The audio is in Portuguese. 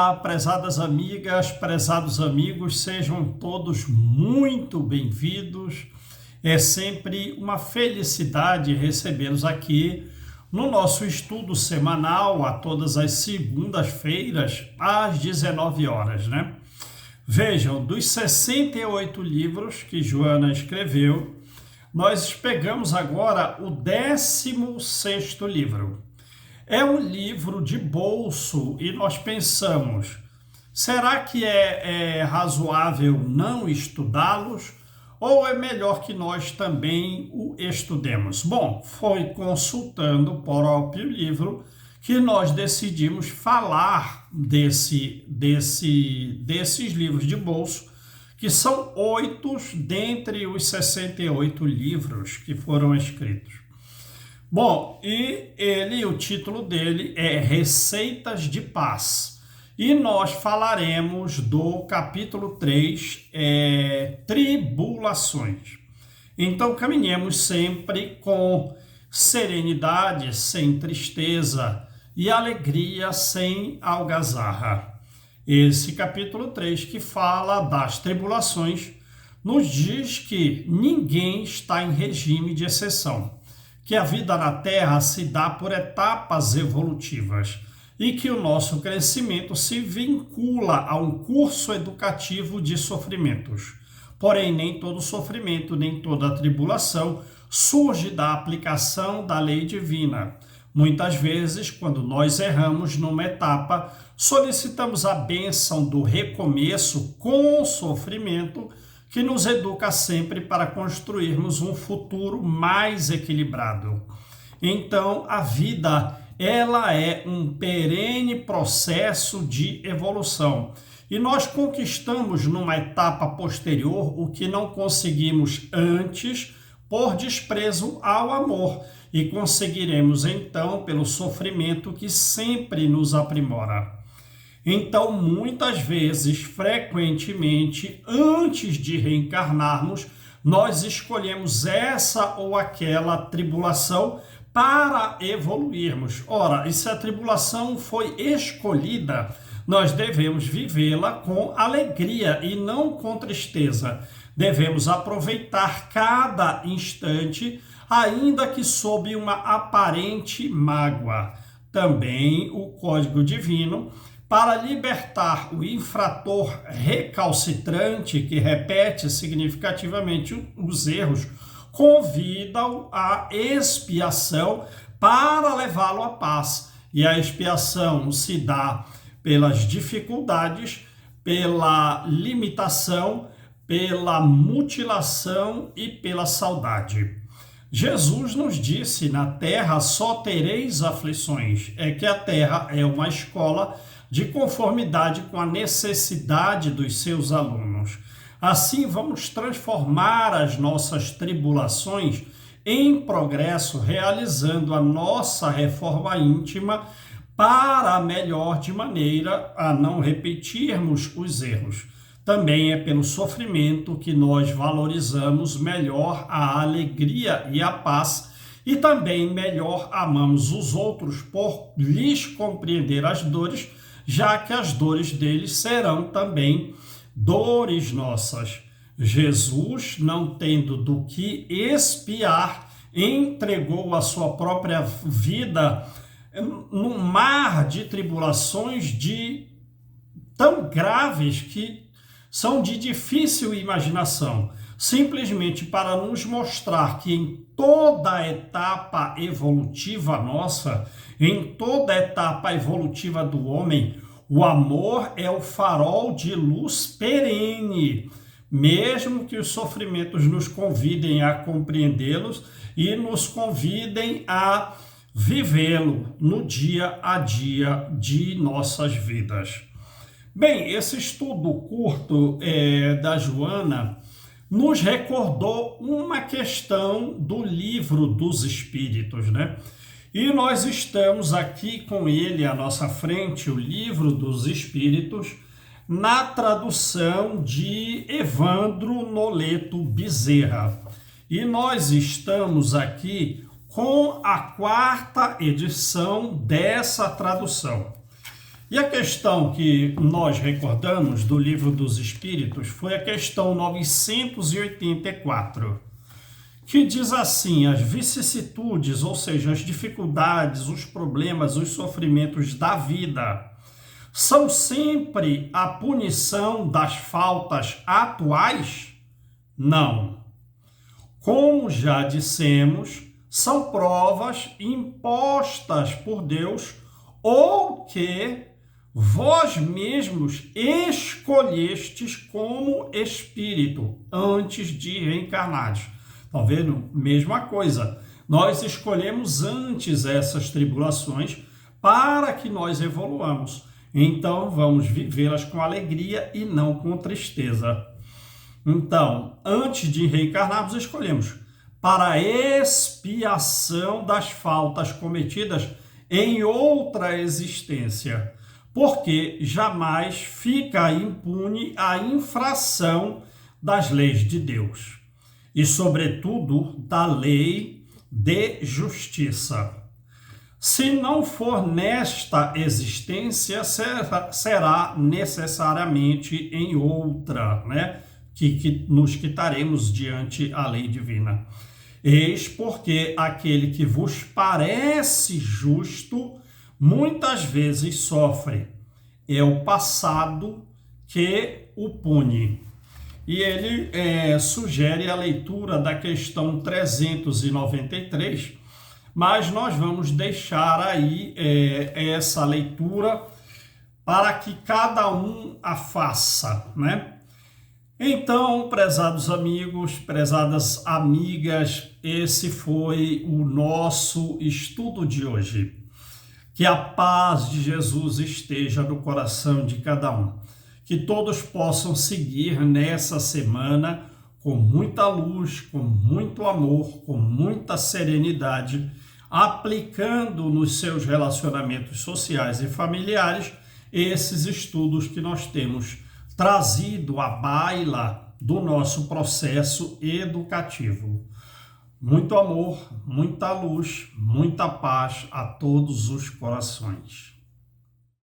Olá, prezadas amigas, prezados amigos, sejam todos muito bem-vindos. É sempre uma felicidade recebê-los aqui no nosso estudo semanal, a todas as segundas-feiras, às 19 horas, né? Vejam, dos 68 livros que Joana escreveu, nós pegamos agora o 16º livro. É um livro de bolso e nós pensamos, será que é razoável não estudá-los ou é melhor que nós também o estudemos? Bom, foi consultando o próprio livro que nós decidimos falar desses livros de bolso, que são 8 dentre os 68 livros que foram escritos. Bom, o título dele é Receitas de Paz. E nós falaremos do capítulo 3, Tribulações. Então, caminhemos sempre com serenidade, sem tristeza, e alegria sem algazarra. Esse capítulo 3, que fala das tribulações, nos diz que ninguém está em regime de exceção, que a vida na Terra se dá por etapas evolutivas e que o nosso crescimento se vincula a um curso educativo de sofrimentos. Porém, nem todo sofrimento, nem toda tribulação surge da aplicação da lei divina. Muitas vezes, quando nós erramos numa etapa, solicitamos a bênção do recomeço com sofrimento, que nos educa sempre para construirmos um futuro mais equilibrado. Então, a vida, ela é um perene processo de evolução. E nós conquistamos numa etapa posterior o que não conseguimos antes por desprezo ao amor. E conseguiremos então pelo sofrimento que sempre nos aprimora. Então, muitas vezes, frequentemente, antes de reencarnarmos, nós escolhemos essa ou aquela tribulação para evoluirmos. Ora, e se a tribulação foi escolhida, nós devemos vivê-la com alegria e não com tristeza. Devemos aproveitar cada instante, ainda que sob uma aparente mágoa. Também o Código Divino, para libertar o infrator recalcitrante que repete significativamente os erros, convida-o à expiação para levá-lo à paz. E a expiação se dá pelas dificuldades, pela limitação, pela mutilação e pela saudade. Jesus nos disse, na terra só tereis aflições. É que a terra é uma escola de conformidade com a necessidade dos seus alunos. Assim, vamos transformar as nossas tribulações em progresso, realizando a nossa reforma íntima para melhor, de maneira a não repetirmos os erros. Também é pelo sofrimento que nós valorizamos melhor a alegria e a paz, e também melhor amamos os outros por lhes compreender as dores, já que as dores deles serão também dores nossas. Jesus, não tendo do que expiar, entregou a sua própria vida num mar de tribulações tão graves que são de difícil imaginação, simplesmente para nos mostrar que em toda a etapa evolutiva nossa, em toda a etapa evolutiva do homem, o amor é o farol de luz perene, mesmo que os sofrimentos nos convidem a compreendê-los e nos convidem a vivê-lo no dia a dia de nossas vidas. Bem, esse estudo curto da Joana nos recordou uma questão do Livro dos Espíritos, né? E nós estamos aqui com ele à nossa frente, o Livro dos Espíritos, na tradução de Evandro Noleto Bezerra. E nós estamos aqui com a 4ª edição dessa tradução. E a questão que nós recordamos do Livro dos Espíritos foi a questão 984, que diz assim: as vicissitudes, ou seja, as dificuldades, os problemas, os sofrimentos da vida, são sempre a punição das faltas atuais? Não. Como já dissemos, são provas impostas por Deus ou que vós mesmos escolhestes como espírito antes de reencarnar. Estão vendo? Mesma coisa. Nós escolhemos antes essas tribulações para que nós evoluamos. Então, vamos vivê-las com alegria e não com tristeza. Então, antes de reencarnarmos, escolhemos para a expiação das faltas cometidas em outra existência, porque jamais fica impune a infração das leis de Deus e, sobretudo, da lei de justiça. Se não for nesta existência, será necessariamente em outra, né? Que nos quitaremos diante a lei divina. Eis porque aquele que vos parece justo, muitas vezes sofre. É o passado que o pune. E ele sugere a leitura da questão 393, mas nós vamos deixar aí essa leitura para que cada um a faça, né? Então, prezados amigos, prezadas amigas, esse foi o nosso estudo de hoje. Que a paz de Jesus esteja no coração de cada um. Que todos possam seguir nessa semana com muita luz, com muito amor, com muita serenidade, aplicando nos seus relacionamentos sociais e familiares esses estudos que nós temos trazido à baila do nosso processo educativo. Muito amor, muita luz, muita paz a todos os corações.